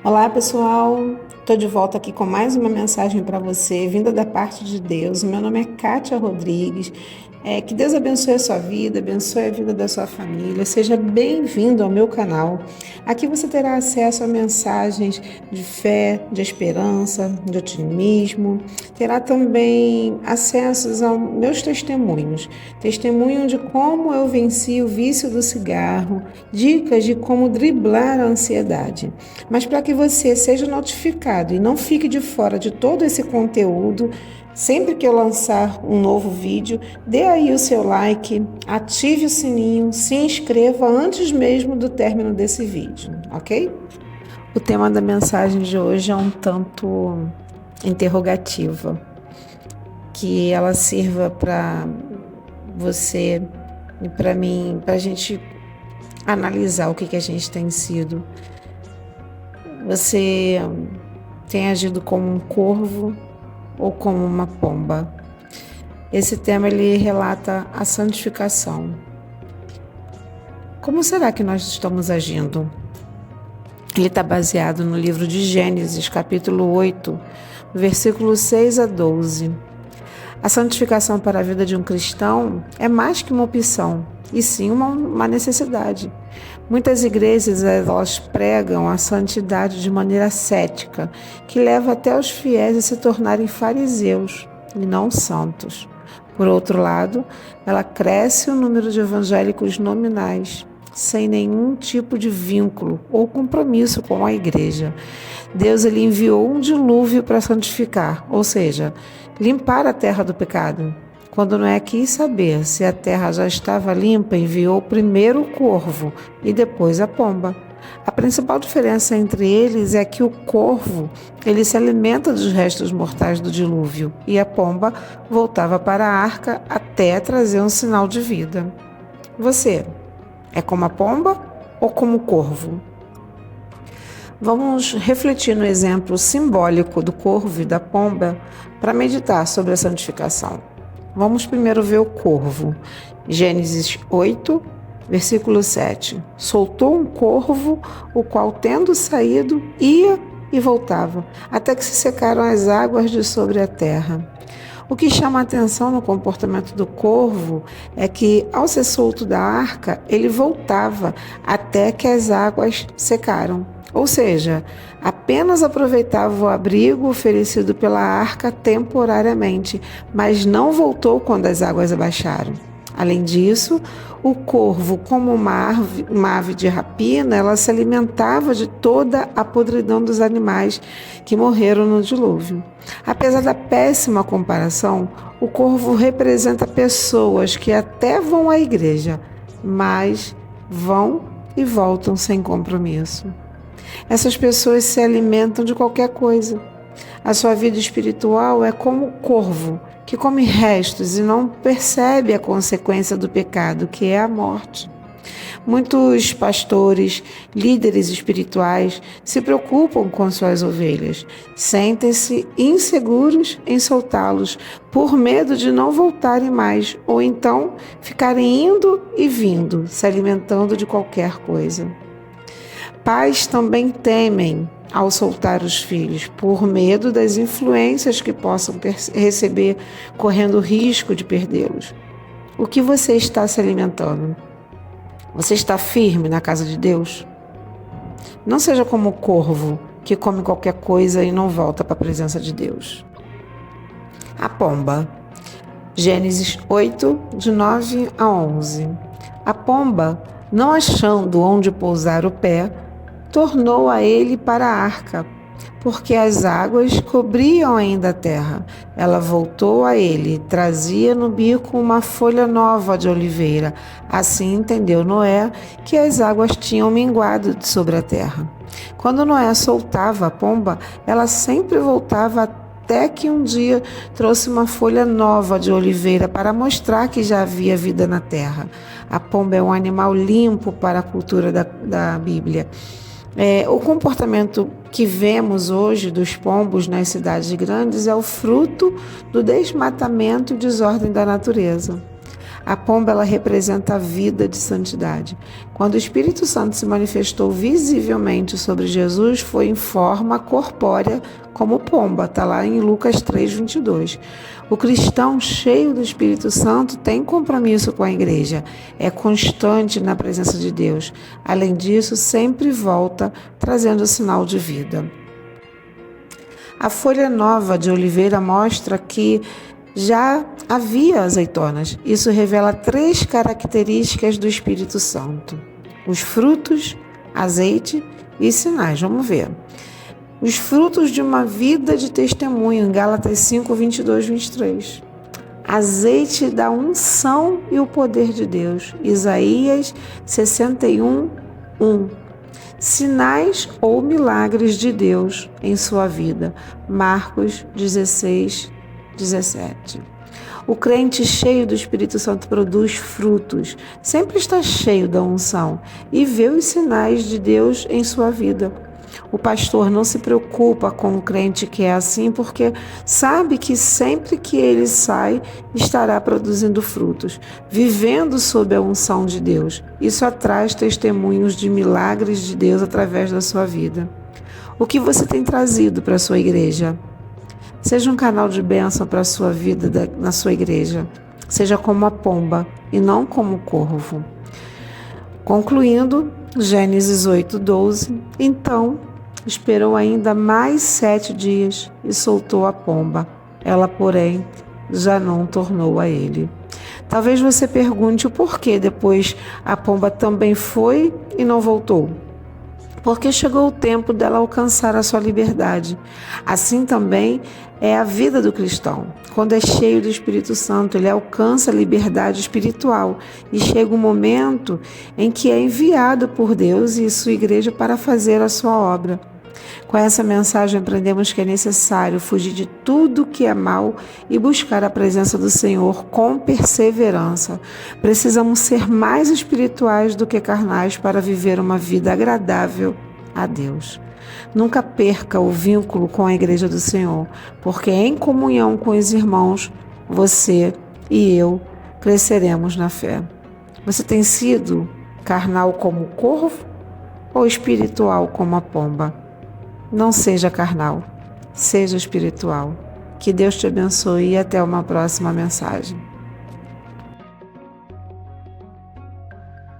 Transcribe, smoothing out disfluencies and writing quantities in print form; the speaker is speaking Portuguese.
Olá, pessoal. Estou de volta aqui com mais uma mensagem para você, vinda da parte de Deus. Meu nome é Kátia Rodrigues. Que Deus abençoe a sua vida, abençoe a vida da sua família. Seja bem-vindo ao meu canal. Aqui você terá acesso a mensagens de fé, de esperança, de otimismo. Terá também acessos aos meus testemunhos. Testemunho de como eu venci o vício do cigarro, dicas de como driblar a ansiedade. Mas para que você seja notificado e não fique de fora de todo esse conteúdo, sempre que eu lançar um novo vídeo, dê aí o seu like, ative o sininho, se inscreva antes mesmo do término desse vídeo, ok? O tema da mensagem de hoje é um tanto interrogativa, que ela sirva para você e para mim, para a gente analisar o que a gente tem sido. Você tem agido como um corvo ou como uma pomba? Esse tema ele relata a santificação. Como será que nós estamos agindo? Ele está baseado no livro de Gênesis, capítulo 8, versículos 6 a 12. A santificação para a vida de um cristão é mais que uma opção, e sim uma necessidade. Muitas igrejas elas pregam a santidade de maneira cética, que leva até os fiéis a se tornarem fariseus e não santos. Por outro lado, ela cresce o número de evangélicos nominais, sem nenhum tipo de vínculo ou compromisso com a igreja. Deus ele enviou um dilúvio para santificar, ou seja, limpar a terra do pecado. Quando Noé quis saber se a terra já estava limpa, enviou primeiro o corvo e depois a pomba. A principal diferença entre eles é que o corvo ele se alimenta dos restos mortais do dilúvio e a pomba voltava para a arca até trazer um sinal de vida. Você é como a pomba ou como o corvo? Vamos refletir no exemplo simbólico do corvo e da pomba para meditar sobre a santificação. Vamos primeiro ver o corvo. Gênesis 8, versículo 7. Soltou um corvo, o qual, tendo saído, ia e voltava, até que se secaram as águas de sobre a terra. O que chama a atenção no comportamento do corvo é que, ao ser solto da arca, ele voltava até que as águas secaram. Ou seja, apenas aproveitava o abrigo oferecido pela arca temporariamente, mas não voltou quando as águas abaixaram. Além disso, o corvo, como uma ave de rapina, ela se alimentava de toda a podridão dos animais que morreram no dilúvio. Apesar da péssima comparação, o corvo representa pessoas que até vão à igreja, mas vão e voltam sem compromisso. Essas pessoas se alimentam de qualquer coisa. A sua vida espiritual é como o corvo, que come restos e não percebe a consequência do pecado, que é a morte. Muitos pastores, líderes espirituais, se preocupam com suas ovelhas, sentem-se inseguros em soltá-los por medo de não voltarem mais, ou então ficarem indo e vindo, se alimentando de qualquer coisa. Pais também temem ao soltar os filhos, por medo das influências que possam receber, correndo risco de perdê-los. O que você está se alimentando? Você está firme na casa de Deus? Não seja como o corvo, que come qualquer coisa e não volta para a presença de Deus. A pomba. Gênesis 8, de 9 a 11. A pomba, não achando onde pousar o pé, tornou a ele para a arca, porque as águas cobriam ainda a terra. Ela voltou a ele, trazia no bico uma folha nova de oliveira. Assim entendeu Noé que as águas tinham minguado sobre a terra. Quando Noé soltava a pomba, ela sempre voltava até que um dia trouxe uma folha nova de oliveira para mostrar que já havia vida na terra. A pomba é um animal limpo para a cultura da Bíblia. O comportamento que vemos hoje dos pombos nas cidades grandes é o fruto do desmatamento e desordem da natureza. A pomba, ela representa a vida de santidade. Quando o Espírito Santo se manifestou visivelmente sobre Jesus, foi em forma corpórea como pomba. Está lá em Lucas 3:22. O cristão cheio do Espírito Santo tem compromisso com a igreja, é constante na presença de Deus. Além disso, sempre volta trazendo sinal de vida. A folha nova de oliveira mostra que já havia azeitonas. Isso revela 3 características do Espírito Santo: os frutos, azeite e sinais. Vamos ver. Os frutos de uma vida de testemunho, em Gálatas 5:22-23. Azeite da unção e o poder de Deus, Isaías 61:1. Sinais ou milagres de Deus em sua vida, Marcos 16:17. O crente cheio do Espírito Santo produz frutos, sempre está cheio da unção e vê os sinais de Deus em sua vida. O pastor não se preocupa com o crente que é assim, porque sabe que sempre que ele sai, estará produzindo frutos, vivendo sob a unção de Deus. Isso atrai testemunhos de milagres de Deus através da sua vida. O que você tem trazido para a sua igreja? Seja um canal de bênção para a sua vida na sua igreja. Seja como a pomba e não como o corvo. Concluindo, Gênesis 8:12. Então, esperou ainda mais 7 dias e soltou a pomba. Ela, porém, já não tornou a ele. Talvez você pergunte o porquê depois a pomba também foi e não voltou. Porque chegou o tempo dela alcançar a sua liberdade. Assim também é a vida do cristão. Quando é cheio do Espírito Santo, ele alcança a liberdade espiritual e chega um momento em que é enviado por Deus e sua igreja para fazer a sua obra. Com essa mensagem aprendemos que é necessário fugir de tudo que é mal e buscar a presença do Senhor com perseverança. Precisamos ser mais espirituais do que carnais para viver uma vida agradável a Deus. Nunca perca o vínculo com a igreja do Senhor, porque em comunhão com os irmãos, você e eu cresceremos na fé. Você tem sido carnal como o corvo ou espiritual como a pomba? Não seja carnal, seja espiritual. Que Deus te abençoe e até uma próxima mensagem.